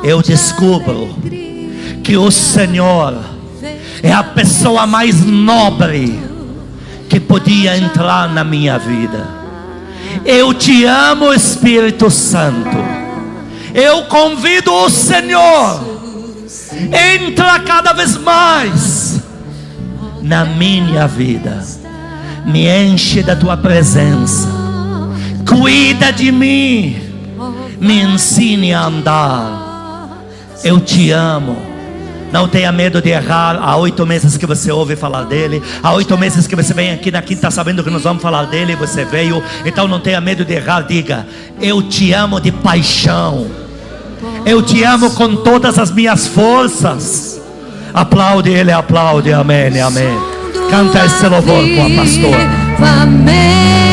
eu descubro que o Senhor é a pessoa mais nobre que podia entrar na minha vida. Eu te amo, Espírito Santo. Eu convido o Senhor, entra cada vez mais na minha vida. Me enche da tua presença. Cuida de mim. Me ensine a andar. Eu te amo. Não tenha medo de errar. Há 8 meses que você ouve falar dele. Há 8 meses que você vem aqui na quinta sabendo que nós vamos falar dele. Você veio. Então não tenha medo de errar. Diga: eu te amo de paixão. Eu te amo com todas as minhas forças. Aplaude ele, aplaude. Amém, amém. Canta esse louvor com a pastora. Amém.